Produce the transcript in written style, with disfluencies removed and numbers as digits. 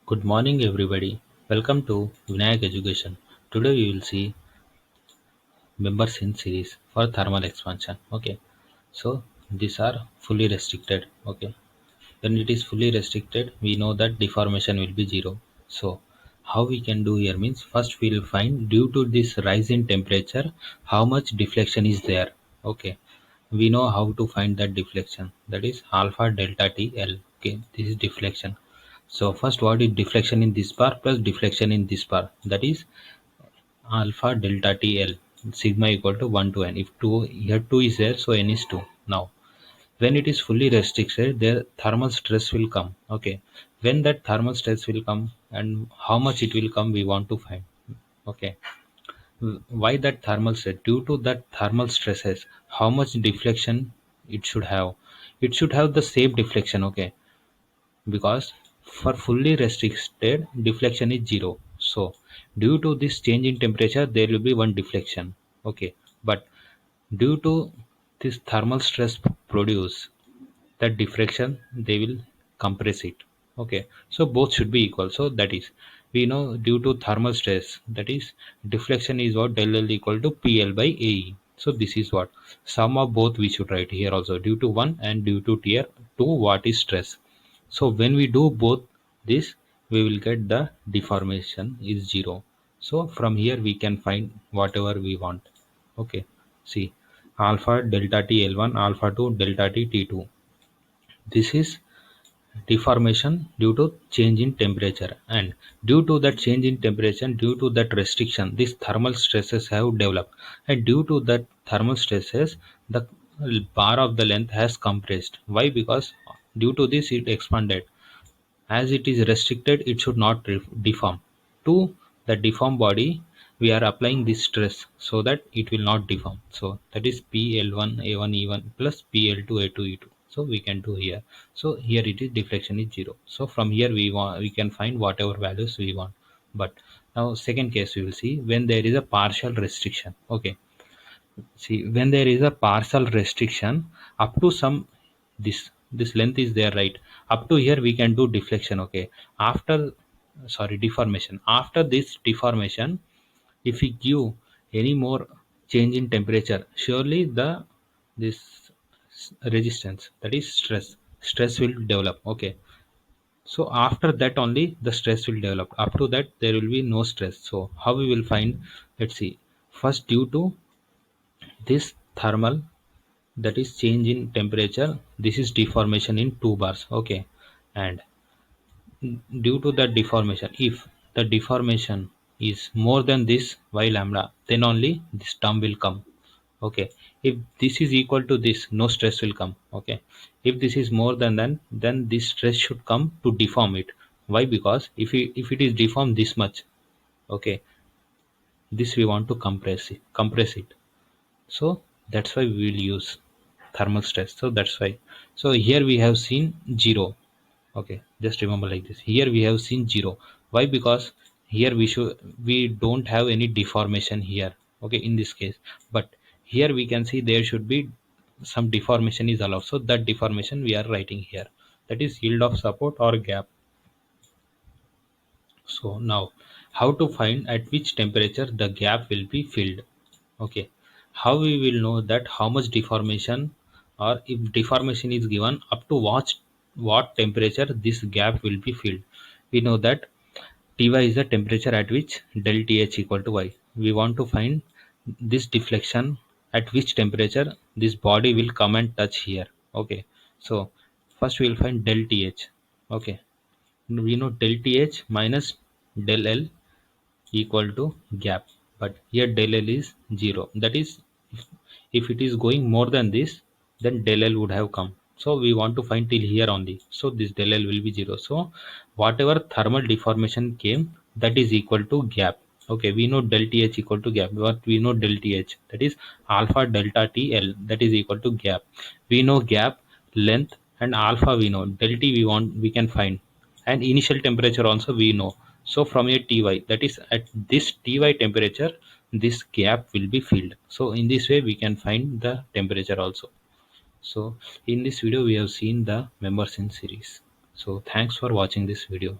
Good morning, everybody. Welcome to Vinayak Education. Today we will see members in series for thermal expansion. Okay, so these are fully restricted. Okay, when it is fully restricted, we know that deformation will be zero. So how we can do here means first we will find due to this rise in temperature how much deflection is there. Okay, we know how to find that deflection, that is alpha delta T L. Okay, this is deflection. So first what is deflection in this bar plus deflection in this bar, that is alpha delta TL sigma equal to 1 to n. If 2 here 2 is there, so n is 2. Now when it is fully restricted, the thermal stress will come. Okay, when that thermal stress will come and how much it will come we want to find. Okay, why that thermal stress? Due to that thermal stresses, how much deflection it should have? It should have the same deflection. Okay, because for fully restricted deflection is zero, so due to this change in temperature there will be one deflection. Okay, but due to this thermal stress produce that diffraction, they will compress it. Okay, so both should be equal. So that is, we know due to thermal stress, that is deflection is what del L equal to PL by AE. So this is what sum of both we should write here also, due to one and due to tier 2 what is stress. So when we do both this, we will get the deformation is zero. So from here we can find whatever we want. Okay, see alpha delta T L1, alpha 2 delta T T2. This is deformation due to change in temperature, and due to that change in temperature, due to that restriction, these thermal stresses have developed, and due to that thermal stresses the bar of the length has compressed. Why? Because due to this it expanded. As it is restricted, it should not deform. To the deformed body, we are applying this stress so that it will not deform. So that is PL1 A1 E1 plus PL2 A2 E2. So we can do here. So here it is deflection is zero. So from here we can find whatever values we want. But now second case we will see when there is a partial restriction. Okay, see when there is a partial restriction up to some this length is there, right? Up to here we can do deflection. Okay, after, sorry, deformation. After this deformation, if we give any more change in temperature, surely the this resistance, that is stress will develop. Okay, so after that only the stress will develop. Up to that there will be no stress. So how we will find? Let's see. First, due to this thermal, that is change in temperature, this is deformation in 2 bars. Okay, and due to that deformation, if the deformation is more than this y lambda, then only this term will come. Okay, if this is equal to this, no stress will come. Okay, if this is more than that, then this stress should come to deform it. Why? Because if it is deformed this much, okay, this we want to compress it. So that's why we will use thermal stress. So that's why, so here we have seen zero. Okay, just remember like this, here we have seen zero. Why? Because here we don't have any deformation here. Okay, in this case, but here we can see there should be some deformation is allowed, so that deformation we are writing here, that is yield of support or gap. So now, how to find at which temperature the gap will be filled? Okay, how we will know that how much deformation, or if deformation is given up to what temperature this gap will be filled? We know that Ty is the temperature at which del Th equal to y. We want to find this deflection at which temperature this body will come and touch here. Okay, so first we will find del Th. Okay, we know del Th minus del L equal to gap, but here del L is 0. That is, if it is going more than this, then del L would have come. So we want to find till here only, so this del L will be 0. So whatever thermal deformation came, that is equal to gap. Okay, we know del Th equal to gap, but we know del Th, that is alpha delta TL, that is equal to gap. We know gap length, and alpha we know, del T we can find, and initial temperature also we know. So from a Ty, that is at this Ty temperature, this gap will be filled. So in this way we can find the temperature also. So in this video we have seen the members in series. So thanks for watching this video.